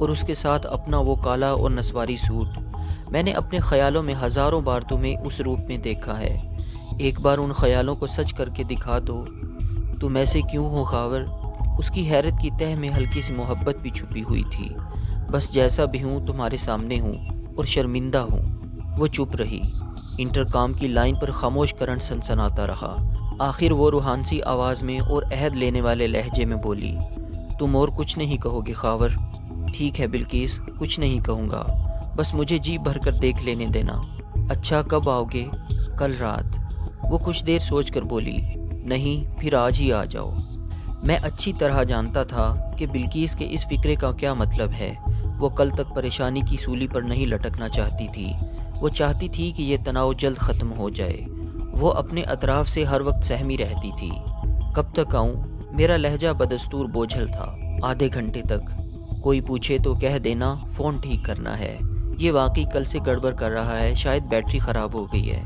اور اس کے ساتھ اپنا وہ کالا اور نسواری سوٹ۔ میں نے اپنے خیالوں میں ہزاروں بار تمہیں اس روپ میں دیکھا ہے، ایک بار ان خیالوں کو سچ کر کے دکھا دو۔ تم ایسے کیوں ہو خاور؟ اس کی حیرت کی تہ میں ہلکی سی محبت بھی چھپی ہوئی تھی۔ بس جیسا بھی ہوں تمہارے سامنے ہوں اور شرمندہ ہوں۔ وہ چپ رہی۔ انٹرکام کی لائن پر خاموش کرنٹ سنسناتا رہا۔ آخر وہ روحانسی آواز میں اور عہد لینے والے لہجے میں بولی، تم اور کچھ نہیں کہو گے خاور؟ ٹھیک ہے بلقیس، کچھ نہیں کہوں گا، بس مجھے جی بھر کر دیکھ لینے دینا۔ اچھا کب آؤ گے؟ کل رات۔ وہ کچھ دیر سوچ کر بولی، نہیں پھر آج ہی آ جاؤ۔ میں اچھی طرح جانتا تھا کہ بلقیس کے اس فکرے کا کیا مطلب ہے۔ وہ کل تک پریشانی کی سولی پر نہیں لٹکنا چاہتی تھی۔ وہ چاہتی تھی کہ یہ تناؤ جلد ختم ہو جائے۔ وہ اپنے اطراف سے ہر وقت سہمی رہتی تھی۔ کب تک آؤں؟ میرا لہجہ بدستور بوجھل تھا۔ آدھے گھنٹے تک۔ کوئی پوچھے تو کہہ دینا فون ٹھیک کرنا ہے، یہ واقعی کل سے گڑبڑ کر رہا ہے، شاید بیٹری خراب ہو گئی ہے۔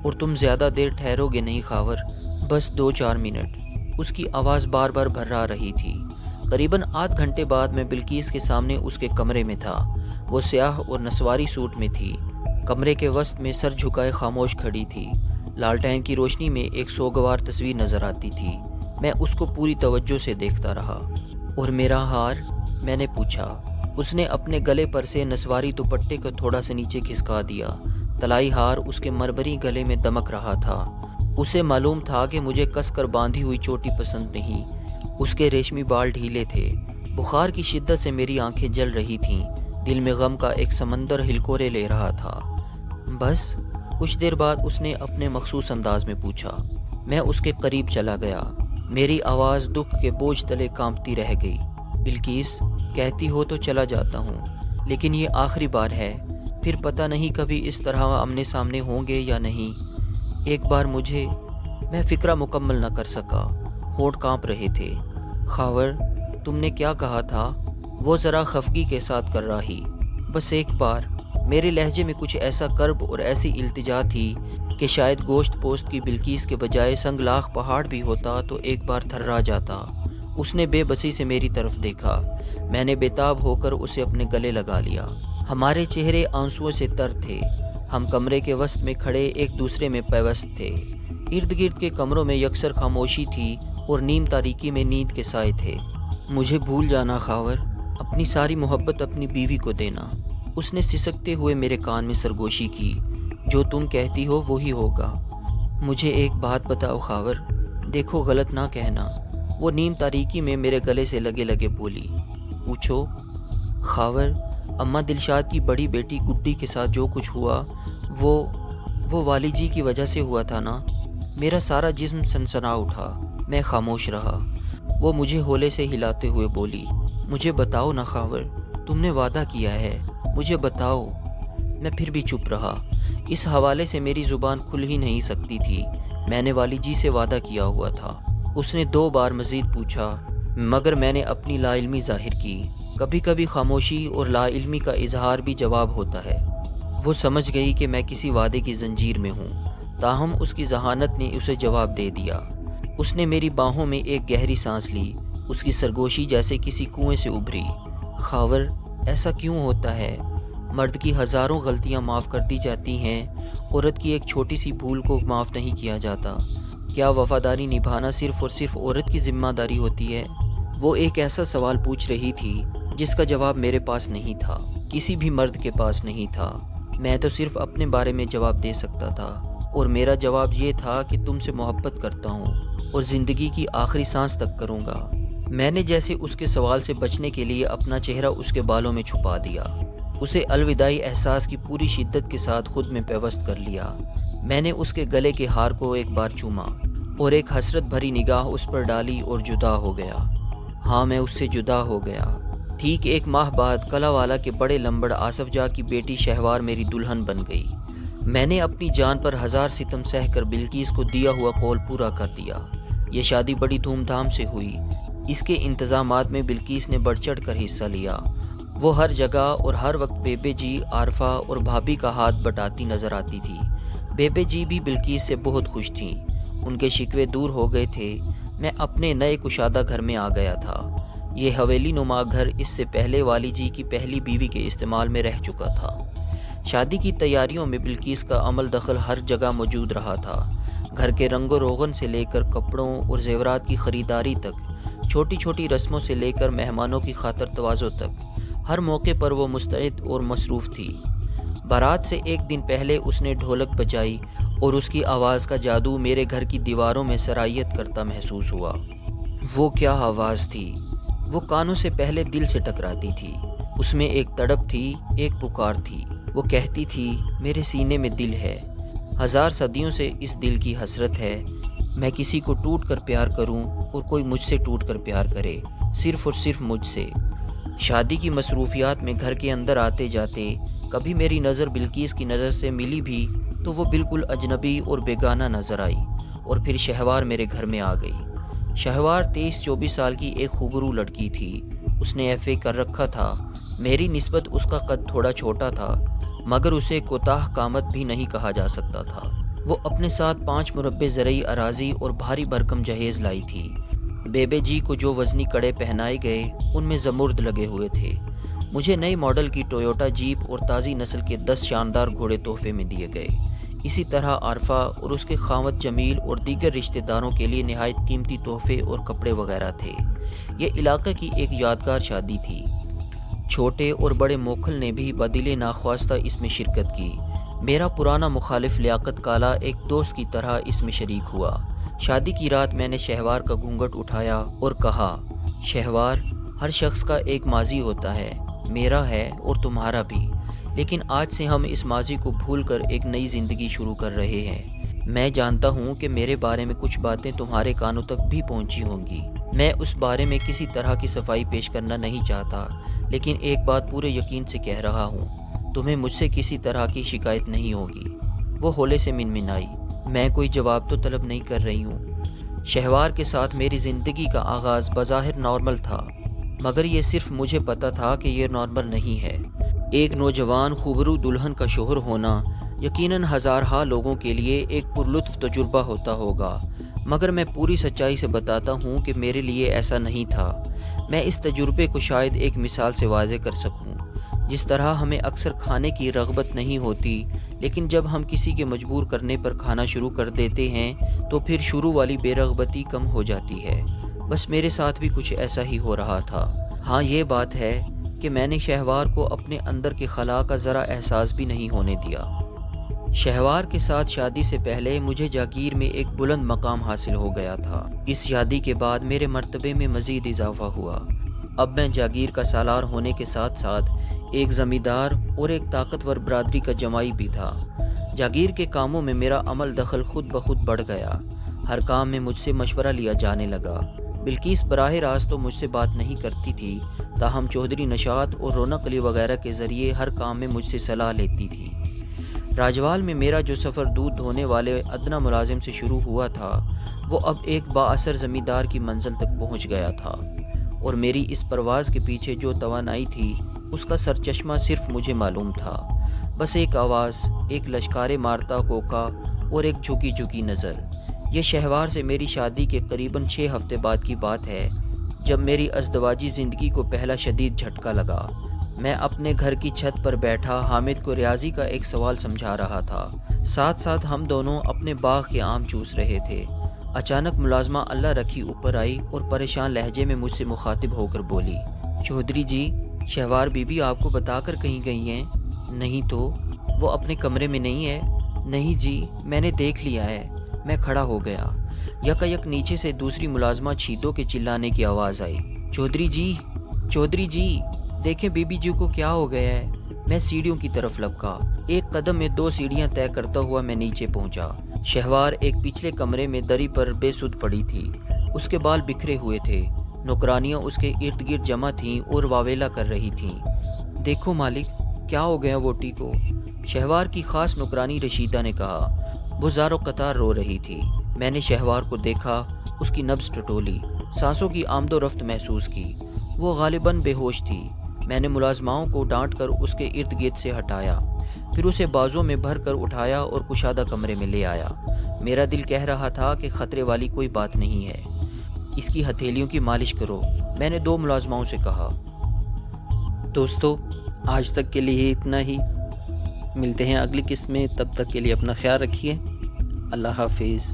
اور تم زیادہ دیر ٹھہرو گے نہیں خاور؟ بس 2-4 منٹ۔ اس کی آواز بار بار بھرا رہی تھی۔ قریباً آدھ گھنٹے بعد میں بلقیس کے سامنے اس کے کمرے میں تھا۔ وہ سیاہ اور نسواری سوٹ میں تھی، کمرے کے وسط میں سر جھکائے خاموش کھڑی تھی۔ لالٹین کی روشنی میں ایک سوگوار تصویر نظر آتی تھی۔ میں اس کو پوری توجہ سے دیکھتا رہا۔ اور میرا ہار؟ میں نے پوچھا۔ اس نے اپنے گلے پر سے نسواری دوپٹے کو تھوڑا سا نیچے کھسکا دیا۔ طلائی ہار اس کے مرمری گلے میں دمک رہا تھا۔ اسے معلوم تھا کہ مجھے کس کر باندھی ہوئی چوٹی پسند نہیں۔ اس کے ریشمی بال ڈھیلے تھے۔ بخار کی شدت سے میری آنکھیں جل رہی تھیں۔ دل میں غم کا ایک سمندر ہلکورے لے رہا تھا۔ بس؟ کچھ دیر بعد اس نے اپنے مخصوص انداز میں پوچھا۔ میں اس کے قریب چلا گیا۔ میری آواز دکھ کے بوجھ تلے کانپتی رہ گئی۔ بلقیس، کہتی ہو تو چلا جاتا ہوں، لیکن یہ آخری بار ہے، پھر پتہ نہیں کبھی اس طرح آمنے سامنے ہوں گے یا نہیں۔ ایک بار مجھے… میں فکرہ مکمل نہ کر سکا۔ ہونٹ کانپ رہے تھے۔ خاور، تم نے کیا کہا تھا؟ وہ ذرا خفگی کے ساتھ کر رہی۔ بس ایک بار۔ میرے لہجے میں کچھ ایسا کرب اور ایسی التجا تھی کہ شاید گوشت پوست کی بلقیس کے بجائے سنگلاخ پہاڑ بھی ہوتا تو ایک بار تھرا جاتا۔ اس نے بے بسی سے میری طرف دیکھا۔ میں نے بےتاب ہو کر اسے اپنے گلے لگا لیا۔ ہمارے چہرے آنسوؤں سے تر تھے۔ ہم کمرے کے وسط میں کھڑے ایک دوسرے میں پیوست تھے۔ ارد گرد کے کمروں میں یکسر خاموشی تھی اور نیم تاریکی میں نیند کے سائے تھے۔ مجھے بھول جانا خاور، اپنی ساری محبت اپنی بیوی کو دینا۔ اس نے سسکتے ہوئے میرے کان میں سرگوشی کی۔ جو تم کہتی ہو وہی ہوگا۔ مجھے ایک بات بتاؤ خاور، دیکھو غلط نہ کہنا۔ وہ نیم تاریکی میں میرے گلے سے لگے لگے بولی۔ پوچھو۔ خاور، اماں دلشاد کی بڑی بیٹی گڈی کے ساتھ جو کچھ ہوا وہ والی جی کی وجہ سے ہوا تھا نا؟ میرا سارا جسم سنسنا اٹھا۔ میں خاموش رہا۔ وہ مجھے ہولے سے ہلاتے ہوئے بولی، مجھے بتاؤ نا خاور، تم نے وعدہ کیا ہے، مجھے بتاؤ۔ میں پھر بھی چپ رہا۔ اس حوالے سے میری زبان کھل ہی نہیں سکتی تھی۔ میں نے والی جی سے وعدہ کیا ہوا تھا۔ اس نے 2 بار مزید پوچھا، مگر میں نے اپنی لا علمی ظاہر کی۔ کبھی کبھی خاموشی اور لا علمی کا اظہار بھی جواب ہوتا ہے۔ وہ سمجھ گئی کہ میں کسی وعدے کی زنجیر میں ہوں، تاہم اس کی ذہانت نے اسے جواب دے دیا۔ اس نے میری باہوں میں ایک گہری سانس لی۔ اس کی سرگوشی جیسے کسی کنویں سے ابھری۔ خاور، ایسا کیوں ہوتا ہے؟ مرد کی ہزاروں غلطیاں معاف کر دی جاتی ہیں، عورت کی ایک چھوٹی سی بھول کو معاف نہیں کیا جاتا۔ کیا وفاداری نبھانا صرف اور صرف عورت کی ذمہ داری ہوتی ہے؟ وہ ایک ایسا سوال پوچھ رہی تھی جس کا جواب میرے پاس نہیں تھا، کسی بھی مرد کے پاس نہیں تھا۔ میں تو صرف اپنے بارے میں جواب دے سکتا تھا، اور میرا جواب یہ تھا کہ تم سے محبت کرتا ہوں اور زندگی کی آخری سانس تک کروں گا۔ میں نے جیسے اس کے سوال سے بچنے کے لیے اپنا چہرہ اس کے بالوں میں چھپا دیا۔ اسے الوداعی احساس کی پوری شدت کے ساتھ خود میں پیوست کر لیا۔ میں نے اس کے گلے کے ہار کو ایک بار چوما اور ایک حسرت بھری نگاہ اس پر ڈالی اور جدا ہو گیا۔ ہاں، میں اس سے جدا ہو گیا۔ ٹھیک 1 ماہ بعد کلا والا کے بڑے لمبڑ آصف جا کی بیٹی شہوار میری دلہن بن گئی۔ میں نے اپنی جان پر 1000 ستم سہ کر بلقیس کو دیا ہوا قول پورا کر دیا۔ یہ شادی بڑی دھوم دھام سے ہوئی۔ اس کے انتظامات میں بلقیس نے بڑھ چڑھ کر حصہ لیا۔ وہ ہر جگہ اور ہر وقت بیبے جی، عارفہ اور بھابھی کا ہاتھ بٹاتی نظر آتی تھی۔ بیبے جی بھی بلقیس سے بہت خوش تھیں۔ ان کے شکوے دور ہو گئے تھے۔ میں اپنے نئے کشادہ گھر میں آ گیا تھا۔ یہ حویلی نما گھر اس سے پہلے والی جی کی پہلی بیوی کے استعمال میں رہ چکا تھا۔ شادی کی تیاریوں میں بلقیس کا عمل دخل ہر جگہ موجود رہا تھا۔ گھر کے رنگ و روغن سے لے کر کپڑوں اور زیورات کی خریداری تک، چھوٹی چھوٹی رسموں سے لے کر مہمانوں کی خاطر تواضع تک، ہر موقع پر وہ مستعد اور مصروف تھی۔ بارات سے ایک دن پہلے اس نے ڈھولک بجائی اور اس کی آواز کا جادو میرے گھر کی دیواروں میں سرایت کرتا محسوس ہوا۔ وہ کیا آواز تھی! وہ کانوں سے پہلے دل سے ٹکراتی تھی۔ اس میں ایک تڑپ تھی، ایک پکار تھی۔ وہ کہتی تھی، میرے سینے میں دل ہے، 1000 صدیوں سے اس دل کی حسرت ہے، میں کسی کو ٹوٹ کر پیار کروں اور کوئی مجھ سے ٹوٹ کر پیار کرے، صرف اور صرف مجھ سے۔ شادی کی مصروفیات میں گھر کے اندر آتے جاتے کبھی میری نظر بلقیس کی نظر سے ملی بھی تو وہ بالکل اجنبی اور بیگانہ نظر آئی، اور پھر شہوار میرے گھر میں آ گئی۔ شہوار 23-24 سال کی ایک خوبرو لڑکی تھی۔ اس نے ایف اے کر رکھا تھا۔ میری نسبت اس کا قد تھوڑا چھوٹا تھا، مگر اسے کوتاہ قامت بھی نہیں کہا جا سکتا تھا۔ وہ اپنے ساتھ 5 مربع زرعی اراضی اور بھاری بھرکم جہیز لائی تھی۔ بیبے جی کو جو وزنی کڑے پہنائے گئے ان میں زمرد لگے ہوئے تھے۔ مجھے نئی ماڈل کی ٹویوٹا جیپ اور تازی نسل کے 10 شاندار گھوڑے تحفے میں دیے گئے۔ اسی طرح عارفہ اور اس کے خاوند جمیل اور دیگر رشتہ داروں کے لیے نہایت قیمتی تحفے اور کپڑے وغیرہ تھے۔ یہ علاقے کی ایک یادگار شادی تھی۔ چھوٹے اور بڑے موکھل نے بھی بدلِ ناخواستہ اس میں شرکت کی۔ میرا پرانا مخالف لیاقت کالا ایک دوست کی طرح اس میں شریک ہوا۔ شادی کی رات میں نے شہوار کا گھونگھٹ اٹھایا اور کہا، شہوار، ہر شخص کا ایک ماضی ہوتا ہے، میرا ہے اور تمہارا بھی، لیکن آج سے ہم اس ماضی کو بھول کر ایک نئی زندگی شروع کر رہے ہیں۔ میں جانتا ہوں کہ میرے بارے میں کچھ باتیں تمہارے کانوں تک بھی پہنچی ہوں گی۔ میں اس بارے میں کسی طرح کی صفائی پیش کرنا نہیں چاہتا، لیکن ایک بات پورے یقین سے کہہ رہا ہوں، تمہیں مجھ سے کسی طرح کی شکایت نہیں ہوگی۔ وہ ہولے سے منمنائی، میں کوئی جواب تو طلب نہیں کر رہی ہوں۔ شہوار کے ساتھ میری زندگی کا آغاز بظاہر نارمل تھا، مگر یہ صرف مجھے پتا تھا کہ یہ نارمل نہیں ہے۔ ایک نوجوان خوبرو دلہن کا شوہر ہونا یقیناً ہزارہا لوگوں کے لیے ایک پرلطف تجربہ ہوتا ہوگا، مگر میں پوری سچائی سے بتاتا ہوں کہ میرے لیے ایسا نہیں تھا۔ میں اس تجربے کو شاید ایک مثال سے واضح کر سکوں۔ جس طرح ہمیں اکثر کھانے کی رغبت نہیں ہوتی، لیکن جب ہم کسی کے مجبور کرنے پر کھانا شروع کر دیتے ہیں تو پھر شروع والی بے رغبتی کم ہو جاتی ہے، بس میرے ساتھ بھی کچھ ایسا ہی ہو رہا تھا۔ ہاں، یہ بات ہے کہ میں نے شہوار کو اپنے اندر کے خلا کا ذرا احساس بھی نہیں ہونے دیا۔ شہوار کے ساتھ شادی سے پہلے مجھے جاگیر میں ایک بلند مقام حاصل ہو گیا تھا۔ اس شادی کے بعد میرے مرتبے میں مزید اضافہ ہوا۔ اب میں جاگیر کا سالار ہونے کے ساتھ ساتھ ایک زمیندار اور ایک طاقتور برادری کا جمائی بھی تھا۔ جاگیر کے کاموں میں میرا عمل دخل خود بخود بڑھ گیا۔ ہر کام میں مجھ سے مشورہ لیا جانے لگا۔ بلقیس براہ راست تو مجھ سے بات نہیں کرتی تھی، تاہم چودھری نشاط اور رونق علی وغیرہ کے ذریعے ہر کام میں مجھ سے صلاح لیتی تھی۔ راجوال میں میرا جو سفر دودھ دھونے والے ادنا ملازم سے شروع ہوا تھا، وہ اب ایک با اثر زمیندار کی منزل تک پہنچ گیا تھا، اور میری اس پرواز کے پیچھے جو توانائی تھی اس کا سرچشمہ صرف مجھے معلوم تھا۔ بس ایک آواز، ایک لشکارے مارتا کوکا اور ایک جھکی جھکی نظر۔ یہ شہوار سے میری شادی کے قریباً 6 ہفتے بعد کی بات ہے، جب میری ازدواجی زندگی کو پہلا شدید جھٹکا لگا۔ میں اپنے گھر کی چھت پر بیٹھا حامد کو ریاضی کا ایک سوال سمجھا رہا تھا، ساتھ ساتھ ہم دونوں اپنے باغ کے آم چوس رہے تھے۔ اچانک ملازمہ اللہ رکھی اوپر آئی اور پریشان لہجے میں مجھ سے مخاطب ہو کر بولی، چودھری جی، شہوار بی بی آپ کو بتا کر کہیں گئی ہیں؟ نہیں تو؟ وہ اپنے کمرے میں نہیں ہے؟ نہیں جی، میں نے دیکھ لیا ہے۔ میں کھڑا ہو گیا۔ یک نیچے سے دوسری ملازمہ چھیدوں کے چلانے کی آواز آئی، چودھری جی، چودھری جی، دیکھیں بی بی جی کو کیا ہو گیا ہے۔ میں سیڑھیوں کی طرف لپکا۔ ایک قدم میں 2 سیڑھیاں طے کرتا ہوا میں نیچے پہنچا۔ شہوار ایک پچھلے کمرے میں دری پر بے سدھ پڑی تھی۔ اس کے بال بکھرے ہوئے تھے۔ نوکرانیاں اس کے ارد گرد جمع تھیں اور واویلا کر رہی تھیں۔ دیکھو مالک، کیا ہو گیا ووٹی کو؟ شہوار کی خاص نوکرانی رشیدہ نے کہا۔ وہ زارو قطار رو رہی تھی۔ میں نے شہوار کو دیکھا، اس کی نبض ٹٹولی، سانسوں کی آمد و رفت محسوس کی۔ وہ غالباً بے ہوش تھی۔ میں نے ملازماؤں کو ڈانٹ کر اس کے ارد گرد سے ہٹایا، پھر اسے بازوں میں بھر کر اٹھایا اور کشادہ کمرے میں لے آیا۔ میرا دل کہہ رہا تھا کہ خطرے والی کوئی بات نہیں ہے، اس کی ہتھیلیوں کی مالش کرو، میں نے 2 ملازماؤں سے کہا۔ دوستو، آج تک کے لیے اتنا ہی، ملتے ہیں اگلی قسط میں، تب تک کے لیے اپنا خیال رکھیے، اللہ حافظ۔